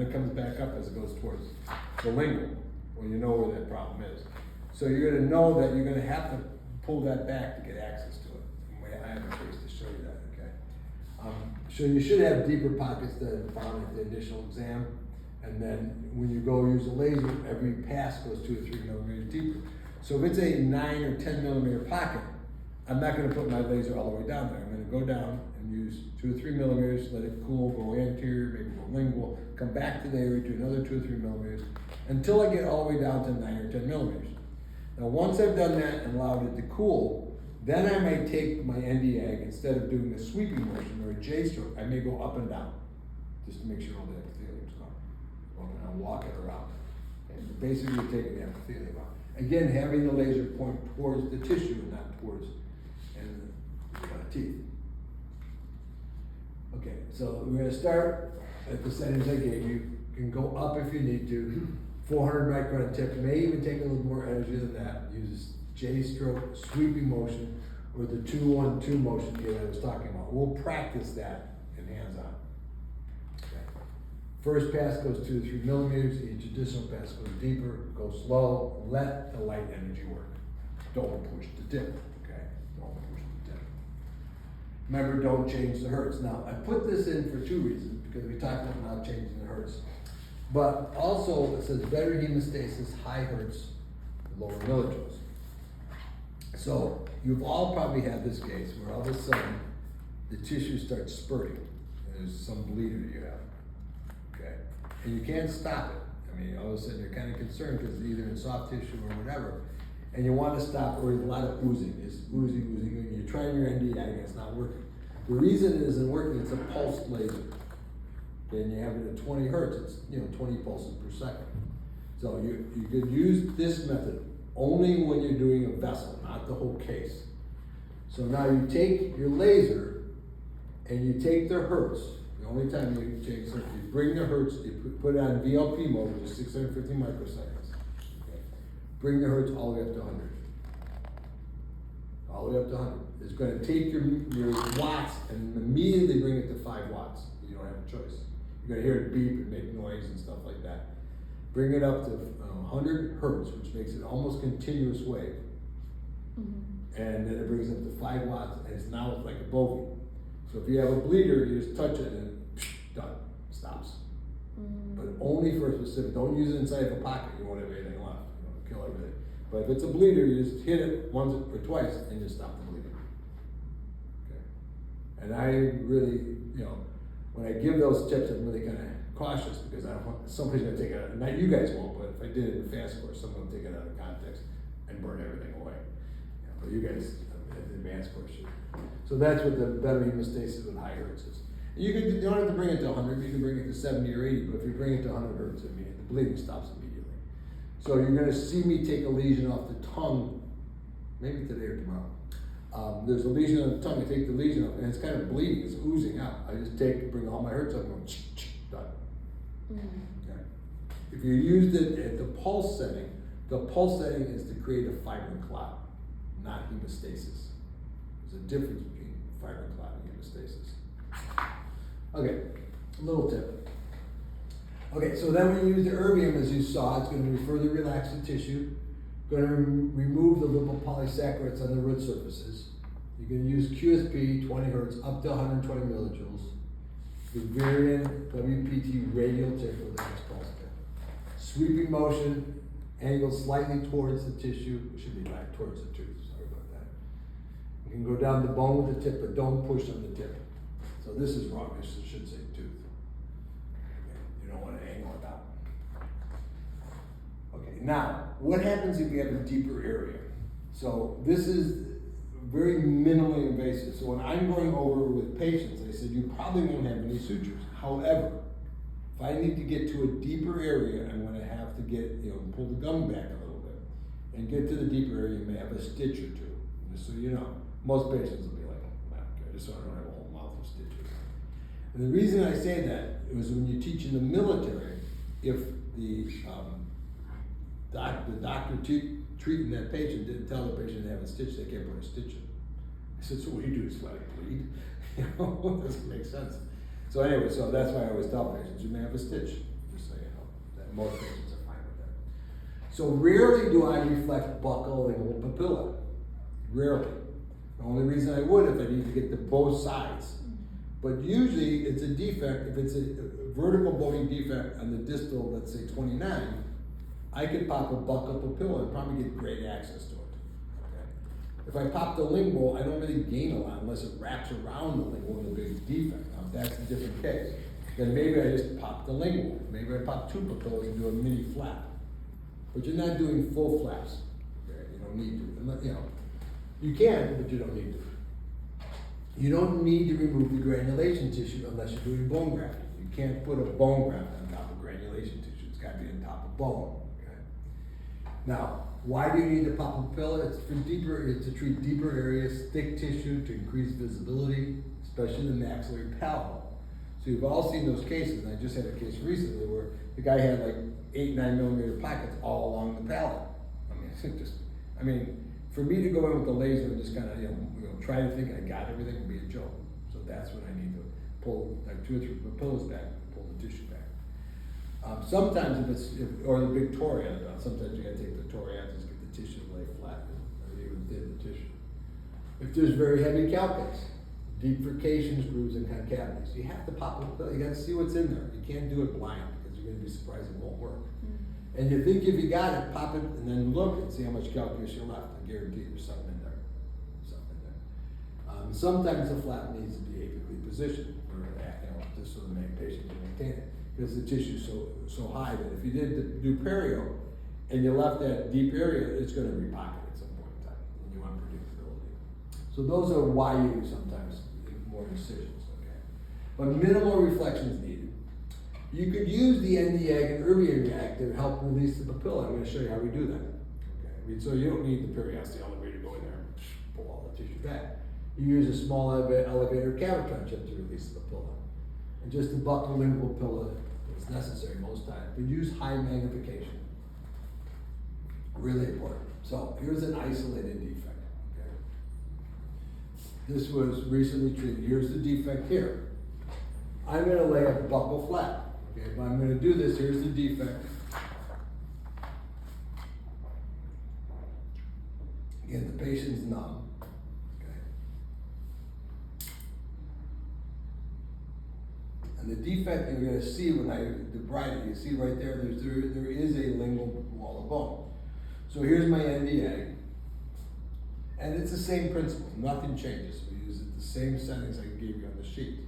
It comes back up as it goes towards the lingual, when you know where that problem is. So you're gonna know that you're gonna have to pull that back to get access to it. And I have a case to show you that, okay? So you should have deeper pockets than found at the initial exam. And then when you go use a laser, every pass goes 2 or 3 millimeters deeper. So if it's a 9 or 10 millimeter pocket, I'm not gonna put my laser all the way down there. I'm gonna go down and use 2 or 3 millimeters, let it cool, go anterior, maybe go lingual, come back to the area, do another 2 or 3 millimeters, until I get all the way down to 9 or 10 millimeters. Now, once I've done that and allowed it to cool, then I may take my Nd:YAG, instead of doing a sweeping motion or a J stroke, I may go up and down, just to make sure all the epithelium's gone. And I'll walk it around. And basically, you're taking the epithelium out. Again, having the laser point towards the tissue and not towards the teeth. Okay, so we're gonna start at the settings I gave you. You can go up if you need to. 400 micron tip, may even take a little more energy than that. Use J stroke, sweeping motion, or the 2-1-2 motion that I was talking about. We'll practice that in hands-on. Okay. First pass goes 2 to 3 millimeters. Each additional pass goes deeper. Go slow. Let the light energy work. Don't push the tip. Okay. Don't push the tip. Remember, don't change the hertz. Now, I put this in for 2 reasons, because we talked about not changing the hertz. But also, it says better hemostasis, high hertz, lower millijoules. So, you've all probably had this case where all of a sudden, the tissue starts spurting, and there's some bleeder you have, okay? And you can't stop it. I mean, all of a sudden, you're kind of concerned because it's either in soft tissue or whatever, and you want to stop, or there's a lot of oozing, it's oozing, and you're trying your Nd:YAG and it's not working. The reason it isn't working, it's a pulsed laser. And you have it at 20 hertz, it's 20 pulses per second. So you could use this method only when you're doing a vessel, not the whole case. So now you take your laser and you take the hertz. The only time you take something, you bring the hertz, you put it on VLP mode, which is 650 microseconds. Okay. Bring the hertz all the way up to 100. All the way up to 100. It's going to take your watts and immediately bring it to 5 watts. You don't have a choice. You're gonna hear it beep and make noise and stuff like that. Bring it up to 100 hertz, which makes it almost continuous wave. Mm-hmm. And then it brings it up to 5 watts, and it's now like a bovie. So if you have a bleeder, you just touch it and done, stops. Mm-hmm. But only for a specific, don't use it inside of a pocket, you won't have anything left, kill everything. But if it's a bleeder, you just hit it once or twice and you stop the bleeding. Okay. And I really, when I give those tips, I'm really kind of cautious because I don't want somebody's going to take it out. Not you guys won't, but if I did it in the fast course, someone will take it out of context and burn everything away. But you guys at the advanced course should. So that's what the better hemostasis with high hertz is. You don't have to bring it to 100. You can bring it to 70 or 80. But if you bring it to 100 hertz, the bleeding stops immediately. So you're going to see me take a lesion off the tongue, maybe today or tomorrow. There's a lesion on the tongue, I take the lesion off, and it's kind of bleeding, it's oozing out. I just bring all my hertz up, and go, done. Mm-hmm. Okay. If you used it at the pulse setting is to create a fibrin clot, not hemostasis. There's a difference between fibrin clot and hemostasis. Okay, a little tip. Okay, so then when you use the erbium, as you saw, it's going to further relax the tissue. Going to remove the lipopolysaccharides on the root surfaces. You can use QSP, 20 hertz, up to 120 millijoules. The Varian WPT radial tip with the pulse tip. Sweeping motion, angled slightly towards the tissue. It should be back towards the tooth, sorry about that. You can go down the bone with the tip, but don't push on the tip. So this is wrong, this should say tooth. Okay. You don't want to angle it out. Okay, now, what happens if you have a deeper area? So this is very minimally invasive. So when I'm going over with patients, I said, you probably won't have any sutures. However, if I need to get to a deeper area, I'm going to have to pull the gum back a little bit. And get to the deeper area, you may have a stitch or 2. Just so you know, most patients will be like, okay, just so I don't have a whole mouth of stitches. And the reason I say that is when you teach in the military, if the doctor treating that patient didn't tell the patient they have a stitch, they can't put a stitch in. I said, so what do you do, just let it bleed? It doesn't make sense. So anyway, so that's why I always tell patients, you may have a stitch. most patients are fine with that. So rarely do I reflect buccal lingual papilla. Rarely. The only reason I would if I need to get to both sides. But usually it's a defect, if it's a vertical bony defect on the distal, let's say 29, I could pop a buccal papilla and probably get great access to it. Okay? If I pop the lingual, I don't really gain a lot unless it wraps around the lingual in a big defect. Now if that's a different case. Then maybe I just pop the lingual. Maybe I pop 2 papillas and do a mini flap. But you're not doing full flaps. Okay? You don't need to. Unless, you know, you can, but you don't need to. You don't need to remove the granulation tissue unless you're doing bone grafting. You can't put a bone graft on top of granulation tissue. It's got to be on top of bone. Okay? Now, why do you need to pop a papilla? It's for deeper. It's to treat deeper areas, thick tissue, to increase visibility, especially the maxillary palatal. So you've all seen those cases, and I just had a case recently where the guy had like 8, 9 millimeter pockets all along the palate. I mean, for me to go in with the laser and just kind of, try to think I got everything would be a joke. So that's when I need to pull like 2 or 3 papillas back, pull the tissue back. Sometimes or the big torian, sometimes you gotta take the torian, just get the tissue to lay flat, or even thin the tissue. If there's very heavy calcates, deprecations, grooves, and concavities, you have to pop a papilla. You gotta see what's in there. You can't do it blind because you're gonna be surprised it won't work. And you think if you got it, pop it, and then look and see how much calculus you left. I guarantee there's something in there. Sometimes the flap needs to be apically positioned, or just so the patient can maintain it, because the tissue's so high that if you did do perio and you left that deep area, it's going to repocket at some point in time, and you want predictability. So those are why you sometimes more incisions. Okay, but minimal reflection is needed. You could use the Nd:YAG and Erbium-YAG to help release the papilla. I'm going to show you how we do that. Okay, so you don't need the periosteal to go in there and pull all the tissue back. You use a small elevator cavitron chip to release the papilla. And just the buccal lingual papilla is necessary most times, but use high magnification. Really important. So here's an isolated defect. Okay, this was recently treated. Here's the defect here. I'm going to lay a buccal flap. Okay, but I'm going to do this. Here's the defect. Again, the patient's numb. Okay. And the defect you're going to see when I debride it, you see right there, there is a lingual wall of bone. So here's my Nd:YAG. And it's the same principle. Nothing changes. We use the same settings I gave you on the sheet.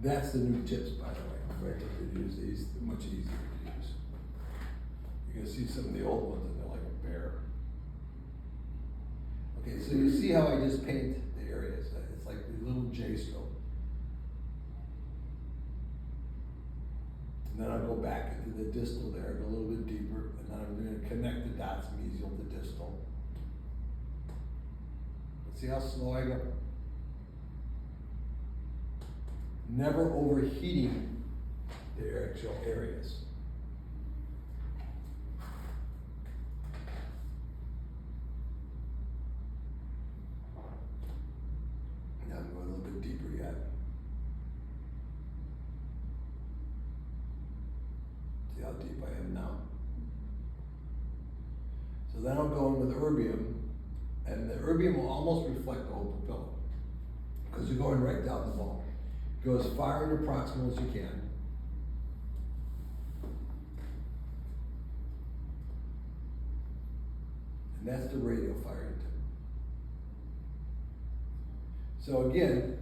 That's the new tips, by the way. Right, to use these, they're much easier to use. You're gonna see some of the old ones and they're like a bear. Okay, so you see how I just paint the areas. It's like the little J stroke. And then I'll go back into the distal there, go a little bit deeper, and then I'm gonna connect the dots mesial to distal. Let's see how slow I go. Never overheating the actual areas. Now I'm going a little bit deeper yet. See how deep I am now? So then I'll go in with erbium, and the erbium will almost reflect the whole papilla because you're going right down the bone. Go as far into proximal as you can. And that's the radial firing tip. So again,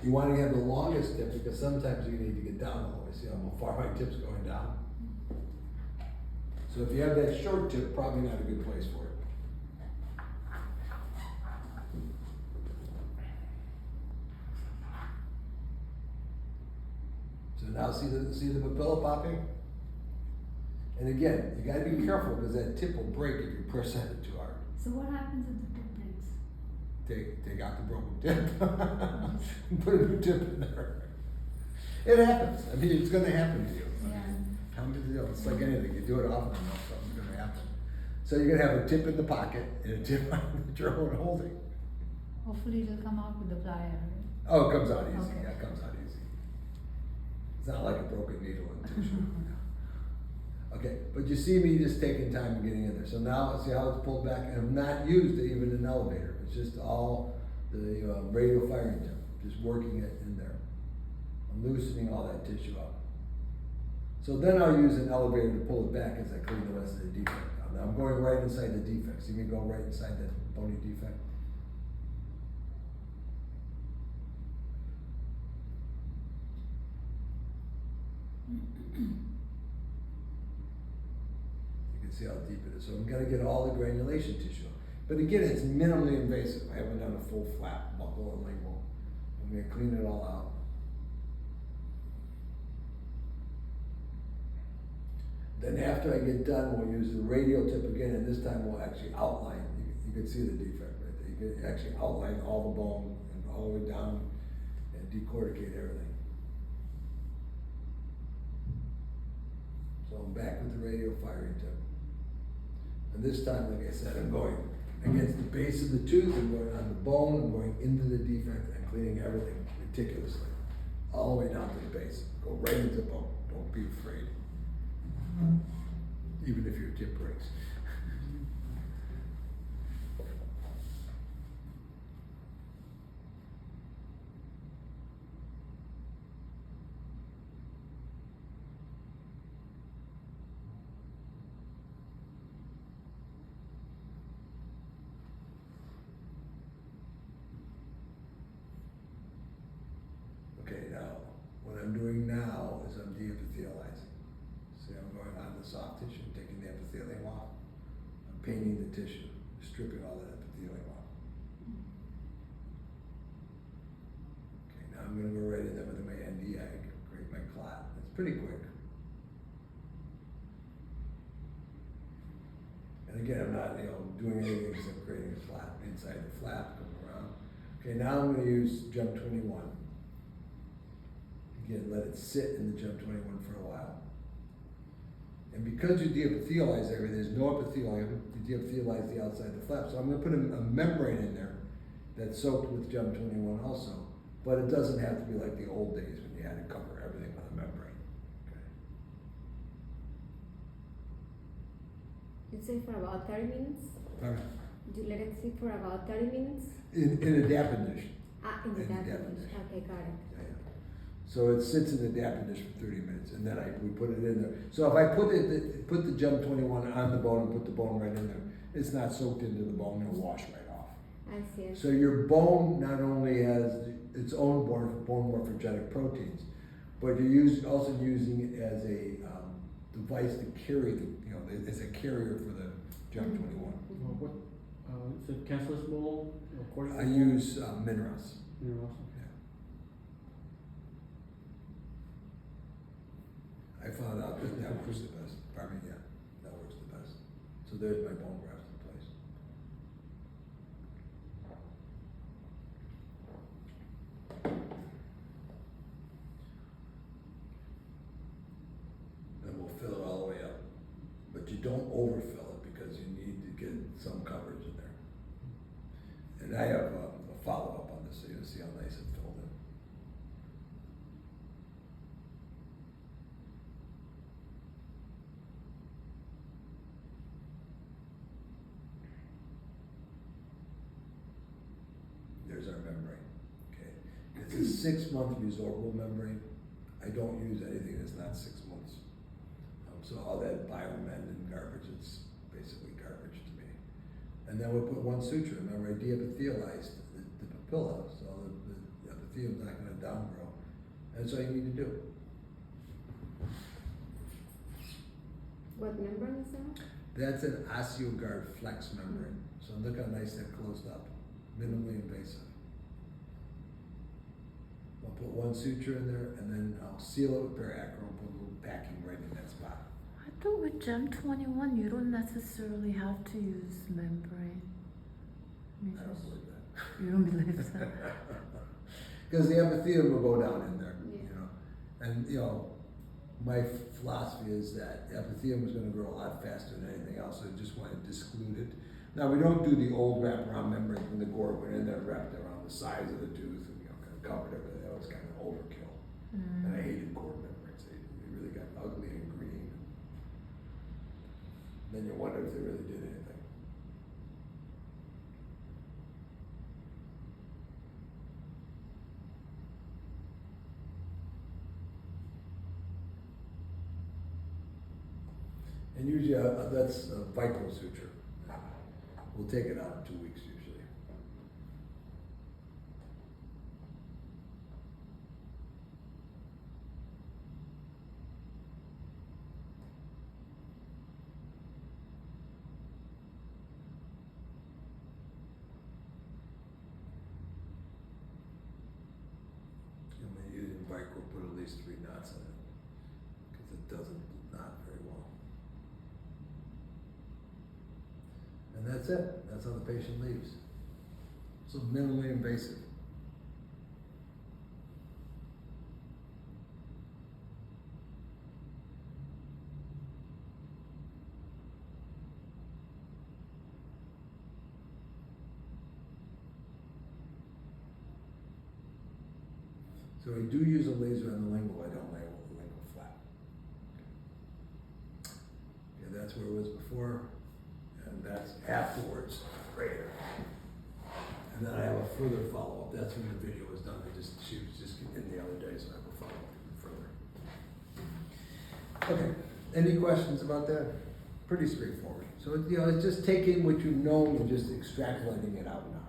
you want to have the longest tip because sometimes you need to get down all the way. See how far my tip's going down? So if you have that short tip, probably not a good place for it. So now see the papilla popping? And again, you gotta be careful because that tip will break if you press at it too hard. So what happens if the tip breaks? Take out the broken tip. Put a new tip in there. It happens. I mean, it's gonna happen to you. Yeah. It's like anything. You do it often enough, something's gonna happen. So you're gonna have a tip in the pocket and a tip that you're holding. Hopefully it'll come out with the plier. Oh, it comes out easy. Okay. Yeah, it comes out easy. tissue. Okay, but you see me just taking time and getting in there. So now, see how it's pulled back? And I've not used even an elevator. It's just all the radial firing tip, just working it in there. I'm loosening all that tissue up. So then I'll use an elevator to pull it back as I clean the rest of the defect. Now I'm going right inside the defect. See me go right inside the bony defect? You can see how deep it is. So I'm gonna get all the granulation tissue. But again, it's minimally invasive. I haven't done a full flap, buckle, and lingual. I'm gonna clean it all out. Then after I get done, we'll use the radial tip again, and this time we'll actually outline. You can see the defect right there. You can actually outline all the bone and all the way down and decorticate everything. So I'm back with the radial firing tip. And this time, like I said, I'm going against the base of the tooth, I'm going on the bone, I'm going into the defect and cleaning everything meticulously. All the way down to the base. Go right into the bone. Don't be afraid. Even if your tip breaks. Okay, now, what I'm doing now is I'm deepithelializing. See, I'm going on the soft tissue, taking the epithelium off. I'm painting the tissue, stripping all that epithelium off. Okay, now I'm gonna go right in there with my ND, I create my clot. It's pretty quick. And again, I'm not, doing anything except creating a flap inside the flap, coming around. Okay, now I'm gonna use Jump 21. Again, let it sit in the Jump 21 for a while. And because you deepithelialize everything, there's no epithelium, you deepithelialize the outside of the flap. So I'm going to put a membrane in there that's soaked with Jump 21 also. But it doesn't have to be like the old days when you had to cover everything with a membrane. Okay. You say for about 30 minutes? Alright. You let it sit for about 30 minutes? In a dampened dish. In the In the dampened dampened dish. dish. Okay, got it. Yeah, yeah. So it sits in the dampened dish for 30 minutes, and then we put it in there. So if I put the Jump 21 on the bone and put the bone right in there, it's not soaked into the bone, it'll wash right off. I see. So your bone not only has its own bone morphogenic proteins, but you're also using it as a device to carry as a carrier for the Jump 21. What, it's a cancellous bone, of course. I use Minros. Minerals. I found out that works the best. Pardon me, yeah, that works the best. So there's my bone graft in place. Then we'll fill it all the way up. But you don't overfill it because you need to get some coverage in there. And I have a follow-up on this so you'll see how nice it filled in. There's our membrane, okay? It's a 6-month resorbable membrane. I don't use anything that's not 6 months. So all that Biomed and garbage, it's basically garbage to me. And then we'll put one suture. Remember, I deepithelialized the papilla, so the epithelium's not gonna downgrow. That's all you need to do. What membrane is that? That's an OsseoGuard flex membrane. So look how nice that closed up. Minimally invasive. I'll put one suture in there and then I'll seal it with Paracro and put a little packing right in that spot. I thought with Jump 21 you don't necessarily have to use membrane. I don't believe that. You don't believe that? Because the epithelium will go down in there, Yeah. And my philosophy is that epithelium is going to grow a lot faster than anything else, so I just want to disclude it. Now, we don't do the old wraparound membrane when the gore went in there, wrapped around the sides of the tooth and kind of covered everything. That was kind of overkill. And I hated gore membranes. They really got if they really did anything. And usually that's a Vicryl suture. We'll take it out in 2 weeks usually. And when you're using Vicryl, put at least 3 knots in it, because it doesn't knot very well. And that's it. That's how the patient leaves. So minimally invasive. So I do use a laser on the lingual. I don't lay the lingual flat. Okay, that's where it was before. And that's afterwards, right here. And then I have a further follow-up. That's when the video was done. She was just in the other day, so I have a follow-up further. Okay, any questions about that? Pretty straightforward. So, it's just taking what you've known and just extrapolating it out now.